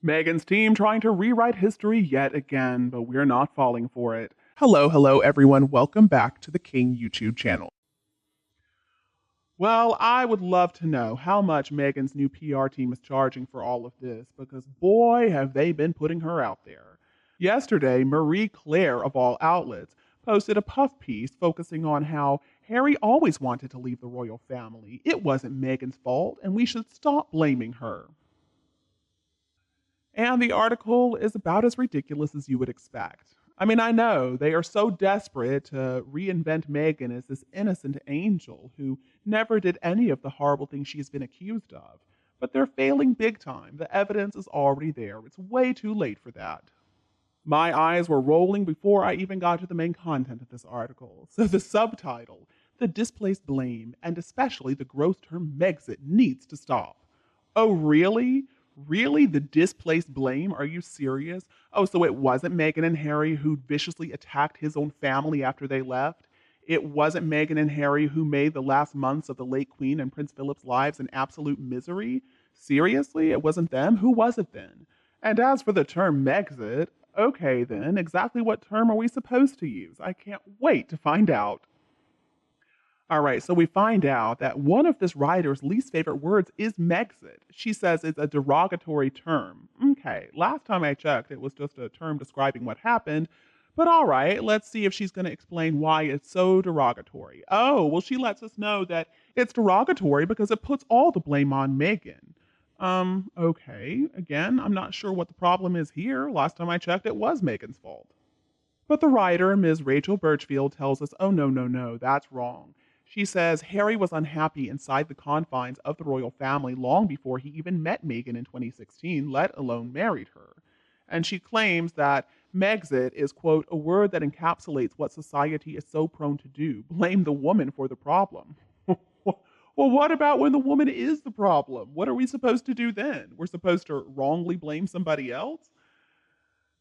Meghan's team trying to rewrite history yet again, but we're not falling for it. Hello, everyone. Welcome back to the King YouTube channel. Well, I would love to know how much Meghan's new PR team is charging for all of this, because boy, have they been putting her out there. Yesterday, Marie Claire, of all outlets, posted a puff piece focusing on how Harry always wanted to leave the royal family. It wasn't Meghan's fault, and we should stop blaming her. And the article is about as ridiculous as you would expect. I mean, I know they are so desperate to reinvent Meghan as this innocent angel who never did any of the horrible things she's been accused of. But they're failing big time. The evidence is already there. It's way too late for that. My eyes were rolling before I even got to the main content of this article. So the subtitle, The Displaced Blame, and especially the gross term Megxit, needs to stop. Oh, really? Really? The displaced blame? Are you serious? Oh, so it wasn't Meghan and Harry who viciously attacked his own family after they left? It wasn't Meghan and Harry who made the last months of the late Queen and Prince Philip's lives an absolute misery? Seriously? It wasn't them? Who was it then? And as for the term Megxit, okay then, exactly what term are we supposed to use? I can't wait to find out. All right, so we find out that one of this writer's least favorite words is Megxit. She says it's a derogatory term. Okay, last time I checked, it was just a term describing what happened. But all right, let's see if she's going to explain why it's so derogatory. Oh, well, she lets us know that it's derogatory because it puts all the blame on Meghan. Okay. Again, I'm not sure what the problem is here. Last time I checked, it was Meghan's fault. But the writer, Ms. Rachel Birchfield, tells us, oh, no, that's wrong. She says Harry was unhappy inside the confines of the royal family long before he even met Meghan in 2016, let alone married her. And she claims that Megxit is, quote, a word that encapsulates what society is so prone to do, blame the woman for the problem. Well, what about when the woman is the problem? What are we supposed to do then? We're supposed to wrongly blame somebody else?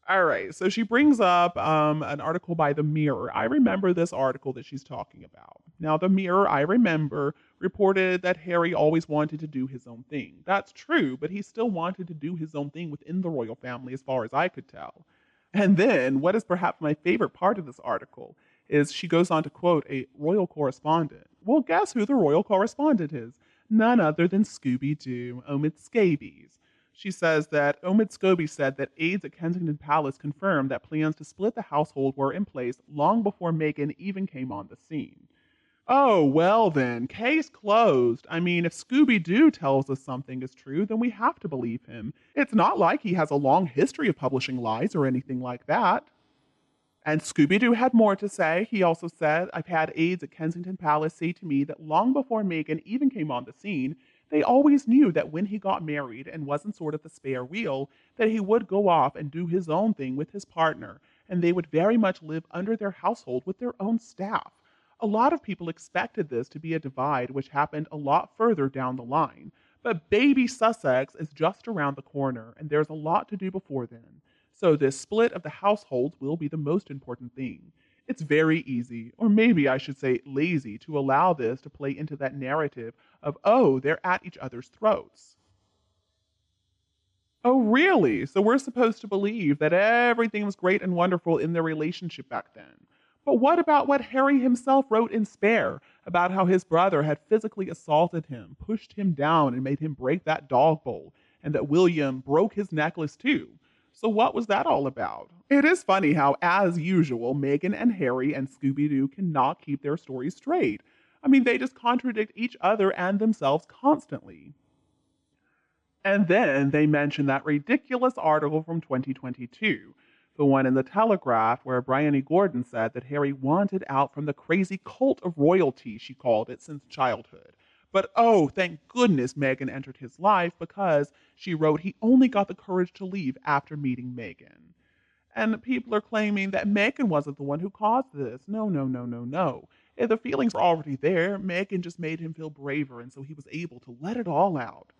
All right, so she brings up an article by The Mirror. I remember this article that she's talking about. Now, The Mirror, I remember, reported that Harry always wanted to do his own thing. That's true, but he still wanted to do his own thing within the royal family, as far as I could tell. And then, what is perhaps my favorite part of this article is she goes on to quote a royal correspondent. Well, guess who the royal correspondent is? None other than Scooby-Doo, Omid Scabies. She says that Omid Scobie said that aides at Kensington Palace confirmed that plans to split the household were in place long before Meghan even came on the scene. Oh, well then, case closed. I mean, if Scooby-Doo tells us something is true, then we have to believe him. It's not like he has a long history of publishing lies or anything like that. And Scooby-Doo had more to say. He also said, I've had aides at Kensington Palace say to me that long before Meghan even came on the scene, they always knew that when he got married and wasn't sort of the spare wheel, that he would go off and do his own thing with his partner, and they would very much live under their household with their own staff. A lot of people expected this to be a divide which happened a lot further down the line. But baby Sussex is just around the corner, and there's a lot to do before then. So this split of the households will be the most important thing. It's very easy, or maybe I should say lazy, to allow this to play into that narrative of, oh, they're at each other's throats. Oh, really? So we're supposed to believe that everything was great and wonderful in their relationship back then. But what about what Harry himself wrote in Spare about how his brother had physically assaulted him, pushed him down, and made him break that dog bowl, and that William broke his necklace too? So what was that all about? It is funny how, as usual, Meghan and Harry and Scooby-Doo cannot keep their stories straight. I mean, they just contradict each other and themselves constantly. And then they mention that ridiculous article from 2022, the one in the Telegraph where Bryony Gordon said that Harry wanted out from the crazy cult of royalty, she called it, since childhood. But oh, thank goodness Meghan entered his life because, she wrote, he only got the courage to leave after meeting Meghan. And people are claiming that Meghan wasn't the one who caused this. No. If the feelings were already there, Meghan just made him feel braver, and so he was able to let it all out.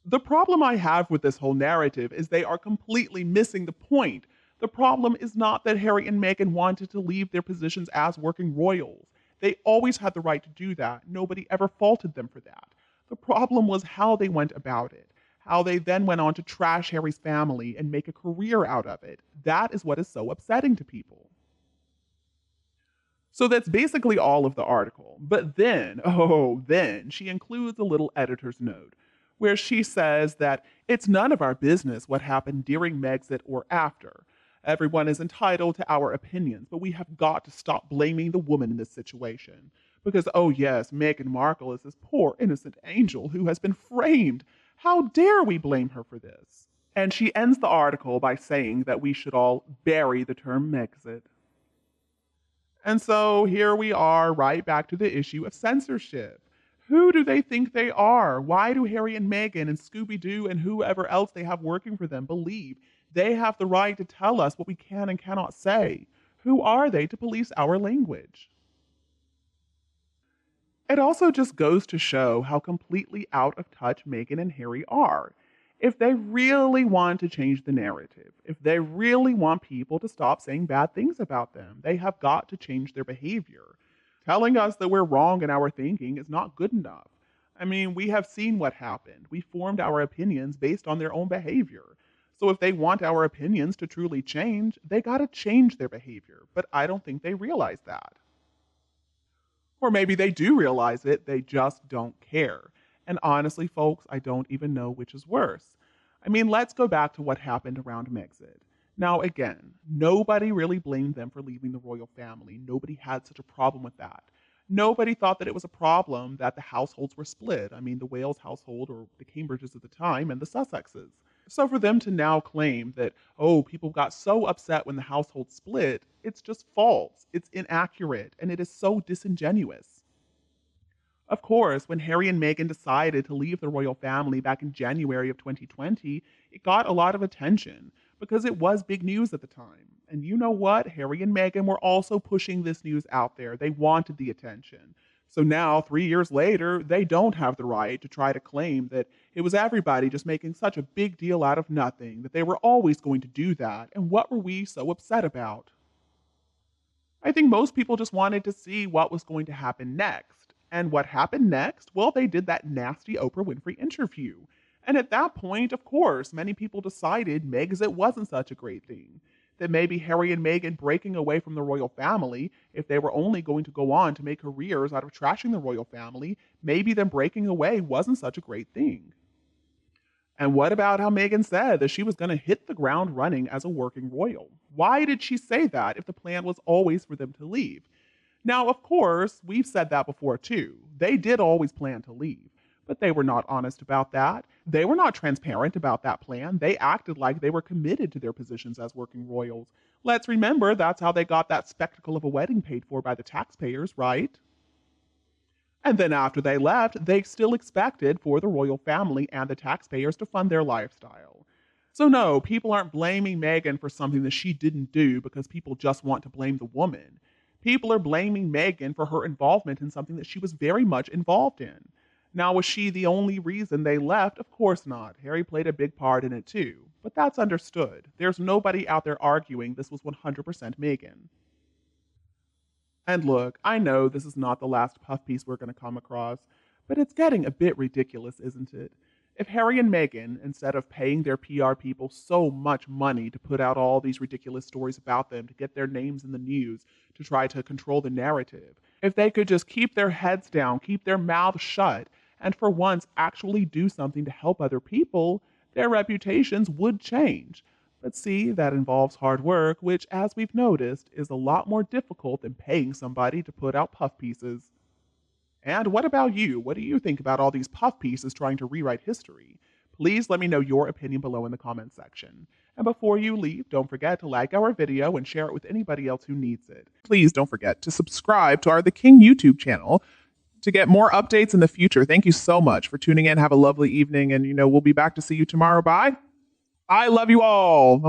The problem I have with this whole narrative is they are completely missing the point. The problem is not that Harry and Meghan wanted to leave their positions as working royals. They always had the right to do that. Nobody ever faulted them for that. The problem was how they went about it. how they then went on to trash Harry's family and make a career out of it. That is what is so upsetting to people. So that's basically all of the article. But then, then she includes a little editor's note where she says that it's none of our business what happened during Megxit or after. Everyone is entitled to our opinions, but we have got to stop blaming the woman in this situation. Because, oh yes, Meghan Markle is this poor innocent angel who has been framed. How dare we blame her for this? And she ends the article by saying that we should all bury the term Megxit. And so here we are, right back to the issue of censorship. Who do they think they are? Why do Harry and Meghan and Scooby-Doo and whoever else they have working for them believe they have the right to tell us what we can and cannot say? Who are they to police our language? It also just goes to show how completely out of touch Meghan and Harry are. If they really want to change the narrative, if they really want people to stop saying bad things about them, they have got to change their behavior. Telling us that we're wrong in our thinking is not good enough. I mean, we have seen what happened. We formed our opinions based on their own behavior. So if they want our opinions to truly change, they got to change their behavior. But I don't think they realize that. Or maybe they do realize it, they just don't care. And honestly, folks, I don't even know which is worse. I mean, let's go back to what happened around Megxit. Now, again, nobody really blamed them for leaving the royal family. Nobody had such a problem with that. Nobody thought that it was a problem that the households were split. I mean, the Wales household, or the Cambridges at the time, and the Sussexes. So for them to now claim that, oh, people got so upset when the household split, it's just false, it's inaccurate, and it is so disingenuous. Of course, when Harry and Meghan decided to leave the royal family back in January of 2020, it got a lot of attention because it was big news at the time. And you know what? Harry and Meghan were also pushing this news out there. They wanted the attention. So now, 3 years later, they don't have the right to try to claim that it was everybody just making such a big deal out of nothing, that they were always going to do that, and what were we so upset about? I think most people just wanted to see what was going to happen next. And what happened next? Well, they did that nasty Oprah Winfrey interview. And at that point, of course, many people decided Megxit wasn't such a great thing. That maybe Harry and Meghan breaking away from the royal family, if they were only going to go on to make careers out of trashing the royal family, maybe them breaking away wasn't such a great thing. And what about how Meghan said that she was going to hit the ground running as a working royal? Why did she say that if the plan was always for them to leave? Now, of course, we've said that before too. They did always plan to leave, but they were not honest about that. They were not transparent about that plan. They acted like they were committed to their positions as working royals. Let's remember that's how they got that spectacle of a wedding paid for by the taxpayers, right? And then after they left, they still expected for the royal family and the taxpayers to fund their lifestyle. So no, people aren't blaming Meghan for something that she didn't do because people just want to blame the woman. People are blaming Meghan for her involvement in something that she was very much involved in. Now, was she the only reason they left? Of course not. Harry played a big part in it too. But that's understood. There's nobody out there arguing this was 100% Meghan. And look, I know this is not the last puff piece we're going to come across, but it's getting a bit ridiculous, isn't it? If Harry and Meghan, instead of paying their PR people so much money to put out all these ridiculous stories about them, to get their names in the news, to try to control the narrative, if they could just keep their heads down, keep their mouths shut, and for once actually do something to help other people, their reputations would change. But see, that involves hard work, which, as we've noticed, is a lot more difficult than paying somebody to put out puff pieces. And what about you? What do you think about all these puff pieces trying to rewrite history? Please let me know your opinion below in the comments section. And before you leave, don't forget to like our video and share it with anybody else who needs it. Please don't forget to subscribe to our The King YouTube channel to get more updates in the future. Thank you so much for tuning in. Have a lovely evening, and we'll be back to see you tomorrow. Bye. I love you all.